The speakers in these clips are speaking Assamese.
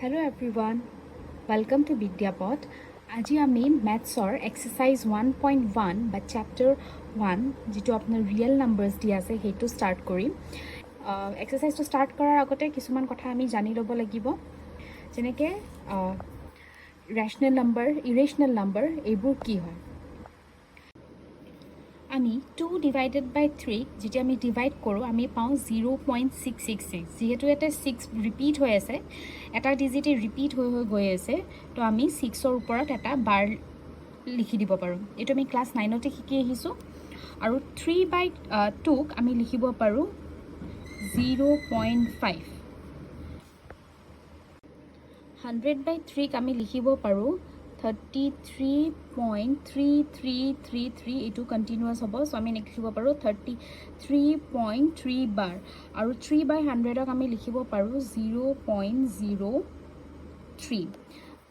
Hello everyone, welcome to Vidyapod. আজি আমি ম্যাথছৰ এক্সাৰসাইজ 1.1 বা চ্যাপ্টাৰ 1 যেটো আপোনাৰ ৰিয়েল নাম্বাৰছ দি আছে হেতু স্টাৰ্ট কৰিম। এক্সাৰসাইজটো স্টাৰ্ট কৰাৰ আগতে কিছুমান কথা আমি জানি ল'ব লাগিব, যেনেকে ৰেশনেল নাম্বাৰ, ইৰেশনেল নাম্বাৰ এইবোৰ কি হয়। আমি 2 divided by 3 যেটা আমি ডিভাইড কৰোঁ আমি পাওঁ 0.666 যেহেতু এটা 6 ৰিপিট হৈ আছে, এটা ডিজিটে ৰিপিট হৈ গৈ আছে, তো আমি 6ৰ ওপৰত এটা বাৰ লিখি দিব পাৰোঁ। এইটো আমি ক্লাছ 9তে শিকি আহিছোঁ। আৰু 3/2ক আমি লিখিব পাৰোঁ 0.5। 100/3ক আমি লিখিব পাৰোঁ 33.3333 এইটো কণ্টিনিউৱাছ হ'ব, চ' আমি লিখিব পাৰোঁ 33.3 বাৰ। আৰু 3/100ক আমি লিখিব পাৰোঁ 0.03।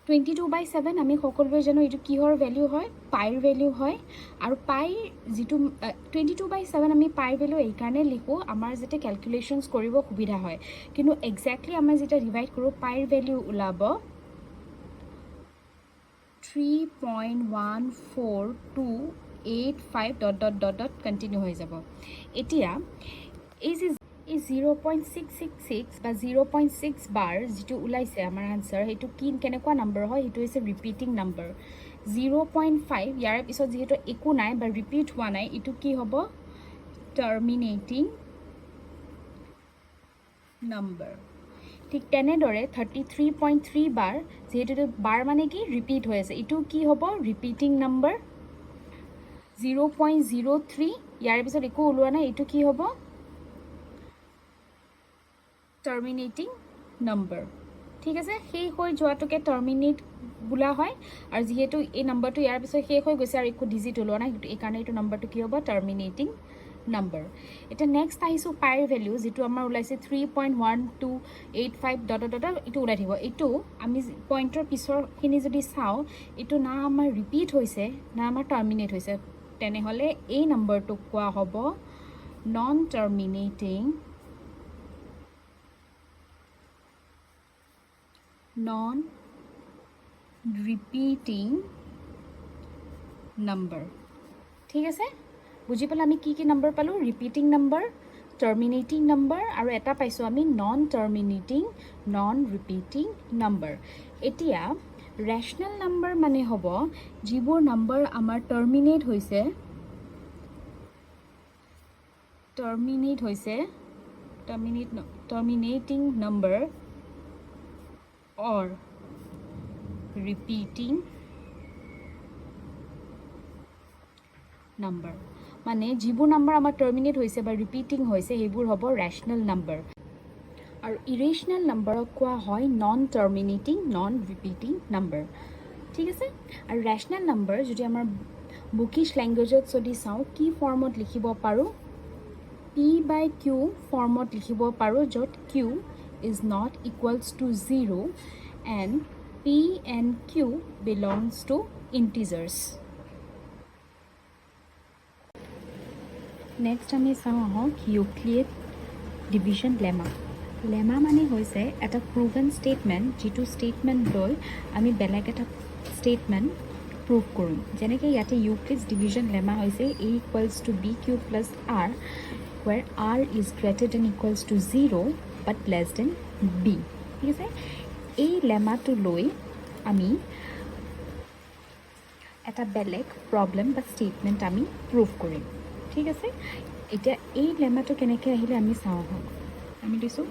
22/7 আমি সকলোৱে জানো এইটো কিহৰ ভেলিউ হয়, পাইৰ ভেলিউ হয়। আৰু পাইৰ যিটো 22/7 আমি পাইৰ ভেলিউ এইকাৰণে লিখোঁ আমাৰ যাতে কেলকুলেশ্যনছ কৰিব সুবিধা হয়, কিন্তু এক্সেক্টলি আমাৰ যেতিয়া ডিভাইড কৰোঁ পাইৰ ভেলিউ ওলাব 3.1425 ... কণ্টিনিউ হৈ যাব। এতিয়া এই যে 0.666 বা 0.6 বাৰ যেটো ওলাইছে আমাৰ আনসাৰ, সেইটো কি কেনেকুৱা নাম্বাৰ হয়, সেইটো হৈছে ৰিপিটিং নাম্বাৰ। 0.5 ইয়াৰ পিছত যেহেতু একো নাই বা ৰিপিট হোৱা নাই, এইটো কি হ'ব, টাৰ্মিনেটিং নাম্বাৰ। ঠিক তেনেদৰে 33.3 বাৰ যেহেতু বাৰ মানে কি ৰিপিট হৈ আছে, এইটো কি হ'ব ৰিপিটিং নাম্বাৰ। 0.03 ইয়াৰ পিছত একো ওলোৱা নাই, এইটো কি হ'ব টাৰ্মিনেটিং নাম্বাৰ। ঠিক আছে, শেষ হৈ যোৱাটোকে টাৰ্মিনেট বোলা হয়, আৰু যেহেতু এই নাম্বাৰটো ইয়াৰ পিছত শেষ হৈ গৈছে আৰু একো ডিজিট ওলোৱা নাই, এইকাৰণে এইটো নাম্বাৰটো কি হ'ব টাৰ্মিনেটিং নাম্বাৰ। এতিয়া নেক্সট আহিছোঁ পাইৰ ভেলিউ, যেটো আমাৰ ওলাইছে 3.1285 ... এইটো ওলাই থাকিব। এইটো আমি পইণ্টৰ পিছৰখিনি যদি চাওঁ, এইটো না আমাৰ ৰিপিট হৈছে না আমাৰ টাৰ্মিনেট হৈছে, তেনেহ'লে এই নাম্বাৰটোক কোৱা হ'ব non terminating non repeating number. ঠিক আছে, বুজি পালে আমি কি কি নাম্বাৰ পালোঁ, ৰিপিটিং নাম্বাৰ, টাৰ্মিনেটিং নাম্বাৰ, আৰু এটা পাইছোঁ আমি non terminating non repeating number. এতিয়া ৰেশনেল নাম্বাৰ মানে হ'ব যিবোৰ নাম্বাৰ আমাৰ terminating number or repeating number, মানে যিবোৰ নাম্বাৰ আমাৰ টাৰ্মিনেট হৈছে বা ৰিপিটিং হৈছে সেইবোৰ হ'ব ৰেশনেল নাম্বাৰ। আৰু ইৰেশনেল নাম্বাৰক কোৱা হয় non terminating non repeating number. ঠিক আছে, আৰু ৰেশনেল নাম্বাৰ যদি আমাৰ বুকিছ লেংগুৱেজত যদি চাওঁ কি ফৰ্মত লিখিব পাৰোঁ, P/Q ফৰ্মত লিখিব পাৰোঁ, য'ত Q is not equals to 0 and P and Q belongs to integers. Next আমি চাওঁ আহক ইউক্লিড ডিভিজন লেমা। লেমা মানে হৈছে এটা প্ৰুভেন ষ্টেটমেণ্ট, যিটো ষ্টেটমেণ্ট লৈ আমি বেলেগ এটা ষ্টেটমেণ্ট প্ৰুভ কৰোঁ। যেনেকৈ ইয়াতে ইউক্লিড ডিভিজন লেমা হৈছে A equals to BQ plus R, where R is greater than equals to 0 but less than B. ঠিক আছে, এই লেমাটো লৈ আমি এটা বেলেগ প্ৰব্লেম বা ষ্টেটমেণ্ট আমি প্ৰুভ কৰিম। ঠিক আছে, এতিয়া এই লেমাটো কেনেকৈ আহিলে আমি চাওঁ আহক। আমি দিছোঁ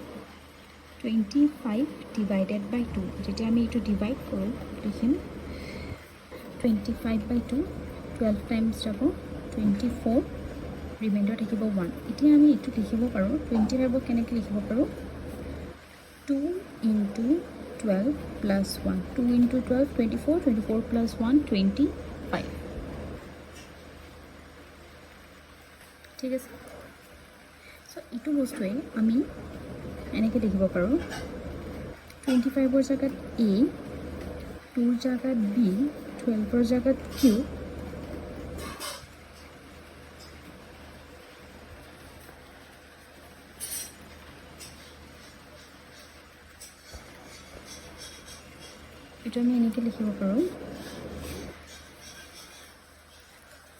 25 divided by 2, যেতিয়া আমি এইটো ডিভাইড কৰোঁ লিখিম 25/2, 12 টাইমছ যাব 24, ৰিমাইণ্ডাৰ থাকিব 1। এতিয়া আমি এইটো লিখিব পাৰোঁ 25ক কেনেকৈ লিখিব পাৰোঁ, 2 into 12 plus 1, 2 into 12 24, 24 plus 1 25। ঠিক আছে, চ' এইটো বস্তুৱে আমি এনেকৈ লিখিব পাৰোঁ 25ৰ জেগাত A, 2ৰ জেগাত B, 12ৰ জেগাত Q, এইটো আমি এনেকৈ লিখিব পাৰোঁ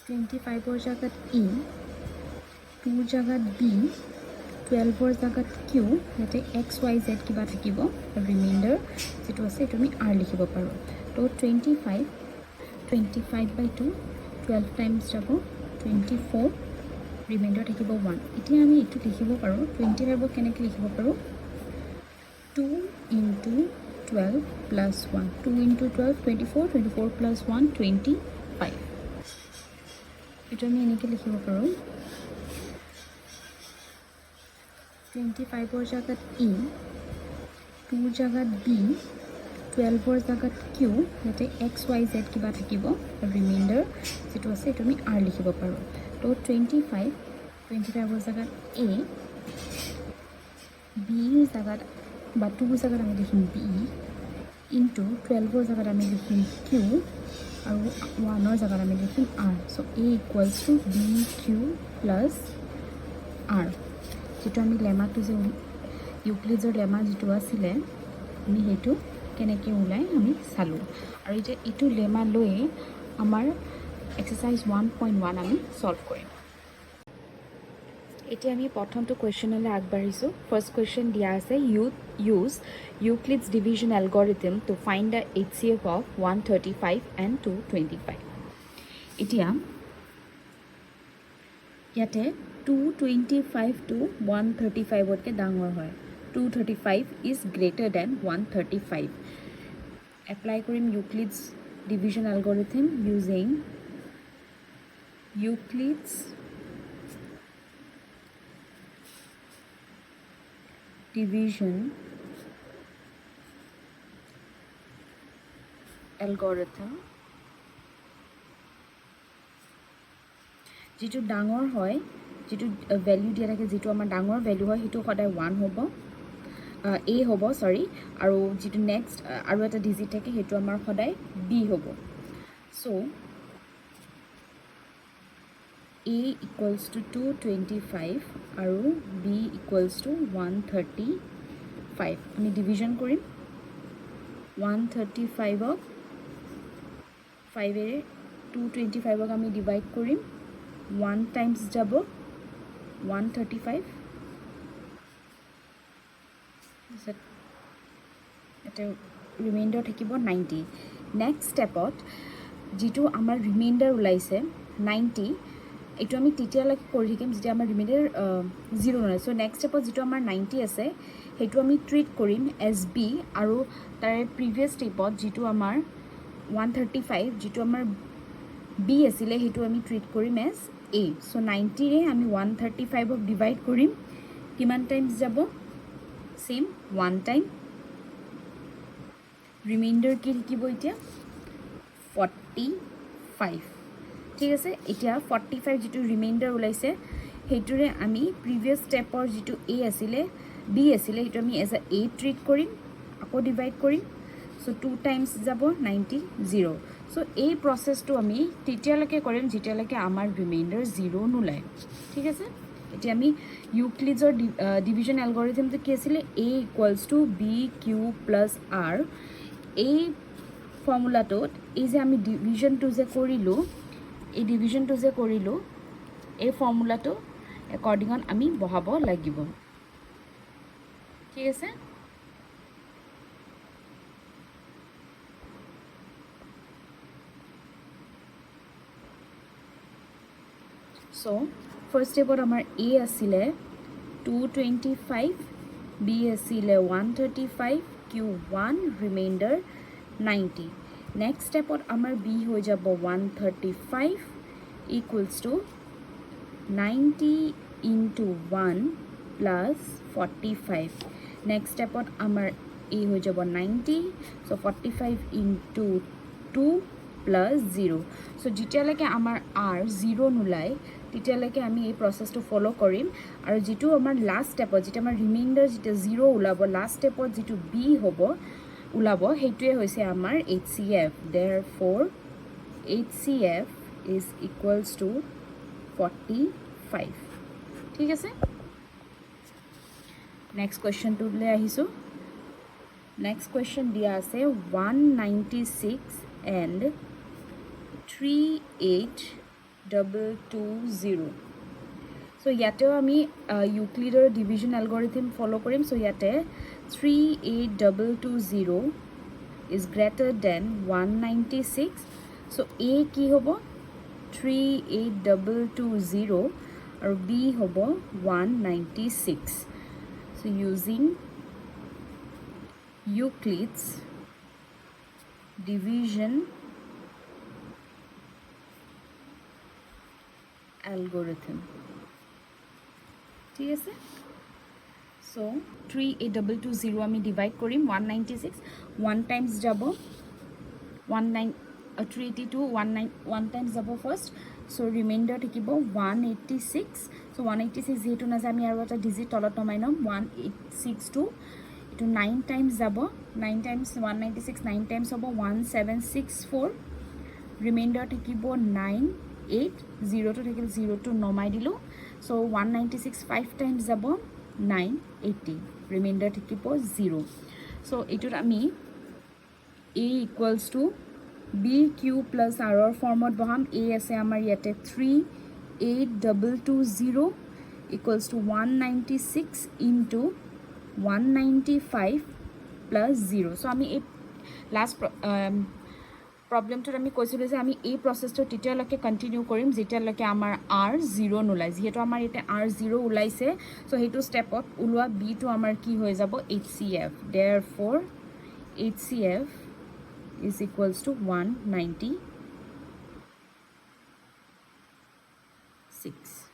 25ৰ জাগাত E 2ৰ জাগাত B 12ৰ জাগাত Q ইয়াতে XYZ কিবা থাকিব ৰিমাইণ্ডাৰ যেটো আছে এইটো আমি R লিখিব পাৰোঁ তো 25/2 12 টাইমছ যাব 24 ৰিমাইণ্ডাৰ থাকিব 1 এতিয়া আমি এইটো লিখিব পাৰোঁ 25ক কেনেকৈ লিখিব পাৰোঁ 2 into 12 plus 1 2 into 12 24 24 plus 1 25 এইটো আমি এনেকৈ লিখিব পাৰোঁ 25ৰ জাগাত E 2ৰ জাগাত B 12ৰ জাগাত Q ইয়াতে XYZ কিবা থাকিব ৰিমাইণ্ডাৰ যেটো আছে এইটো আমি R লিখিব পাৰোঁ তো 25ৰ জাগাত A Bৰ জাগাত বা 2ৰ জাগাত আমি লিখিম B ইনটু 12ৰ জাগাত আমি লিখিম Q আৰু 1ৰ জাগাত আমি লিখিম R so A equals to BQ plus R যেটো আমি লেমাটো যে ইউক্লিডৰ লেমা যেটো আছিলে আমি সেইটো কেনেকৈ ওলাই আমি চালোঁ আৰু এতিয়া এইটো লেমা লৈ আমাৰ এক্সাৰসাইজ 1.1 আমি সলভ কৰিম এতিয়া আমি প্ৰথমটো কুৱেশ্যনলৈ আগবাঢ়িছোঁ ফাৰ্ষ্ট কুৱেশ্যন দিয়া আছে use Euclid's division algorithm to find the HCF of 135 and 225 এতিয়া ইয়াতে 225 to 135 কে ডাঙৰ হয় 235 is greater than 135 apply কৰিম Euclid's division algorithm using Euclid's division algorithm যেটো ডাঙৰ হয় যেটো ভ্যালু দিয়া থাকে যেটো আমাৰ ডাঙৰ ভ্যালু হয় হেতু সদায় 1 হ'ব a হ'ব সৰি আৰু যেটো নেক্সট আৰু এটা ডিজিট থাকে হেতু আমাৰ সদায় b হ'ব সো a equals to 225 আৰু b equals to 135 আমি ডিভিজন কৰিম 135 ক 5 এৰে 225 ক আমি ডিভাইড কৰিম 1 টাইমছ যাব 135 এটা ৰিমাইণ্ডাৰ থাকিব 90 নেক্সট স্টেপত যেটো আমাৰ ৰিমাইণ্ডাৰ ওলাইছে 90 এইটো আমি তেতিয়ালৈকে কৰি থাকিম যেতিয়া আমাৰ ৰিমাইণ্ডাৰ 0 নহয় সো নেক্সট স্টেপত যেটো আমাৰ 90 আছে হেতু আমি ট্ৰিট কৰিম এজ b আৰু তাৰে প্ৰিভিয়াস স্টেপত যেটো আমাৰ 135 যেটো আমাৰ b আছিলে হেতু আমি ট্ৰিট কৰিম এজ a সো 90 ৰে আমি 135 ক ডিভাইড কৰিম কিমান টাইমছ যাব সেম 1 টাইম ৰিমাইণ্ডাৰ কি লিখিব এতিয়া 45 ঠিক আছে এতিয়া 45 যেটো ৰিমাইণ্ডাৰ ওলাইছে হেতুৰে আমি প্ৰিভিয়াস স্টেপৰ যেটো a আছিলে b আছিলে হেতু আমি এজ a ট্ৰিট কৰিম আকৌ ডিভাইড কৰিম সো 2 টাইমছ যাব 90 0 সো এই প্ৰসেসটো আমি তেতিয়ালৈকে কৰিম যেতিয়ালৈকে আমাৰ ৰিমাইণ্ডাৰ 0 নোলায় ঠিক আছে এতিয়া আমি ইউক্লিডৰ ডিভিজন এলগৰিথমটো কি আছিলে a equals to bq plus r এই ফৰ্মুলাটোত এই যে আমি ডিভিজনটো যে কৰিলো এই ডিভিজনটো যে কৰিলো এই ফৰ্মুলাটো একৰ্ডিংত আমি বহাব লাগিব ঠিক আছে সো ফাৰ্স্ট স্টেপত আমাৰ a আছিলে 225 b আছিলে 135 q1 ৰিমাইণ্ডাৰ 90 নেক্সট স্টেপত আমাৰ b হৈ যাব 135 equals to 90 into 1 plus 45 next stepot amar a ho jabo 90 so 45 into 2 plus 0 so jitialeke amar r 0 nulai titialeke ami ei process to follow korim aru jitu amar last stepot jita amar remainder jita 0 ulabo last stepot jitu b hobo ulabo heitue hoise amar HCF therefore HCF is equals to 45 ঠিক আছে নেক্সট কোৱেশ্চন টু লৈ আহিছো Next question dia ase 196 and 38220. So yate ami Euclid's division algorithm follow korim. So yate 38220 is greater than 196. So A ki hobo 38220 or B hobo 196. So using Euclid's division algorithm. ঠিক আছে so 38220 আমি ডিভাইড কৰিম 196 1 টাইমস যাব 382 1 টাইমস যাব ফাৰ্স্ট so ৰিমাইন্ডাৰ থাকিব 186 so 186 যেহেতু না আমি আৰু এটা ডিজিট তলত নমাই নম 1862 to 9 times jabo 9 times 196 9 times hobo 1764 remainder thakibo 980 to thakil 0 to nomai dilu so 196 5 times jabo 980 remainder thakibo 0 so etur ami a equals to b q plus r or format baham a ase amar yate 38220 equals to 196 into 195 plus 0 so ami a last problem to ami koisilo je ami a process to titia lake continue korim jetia lake amar r0 nulai jehetu amar ete r0 ulaise so hetu step up ulwa b to amar ki hoye jabo hcf therefore hcf is equals to 196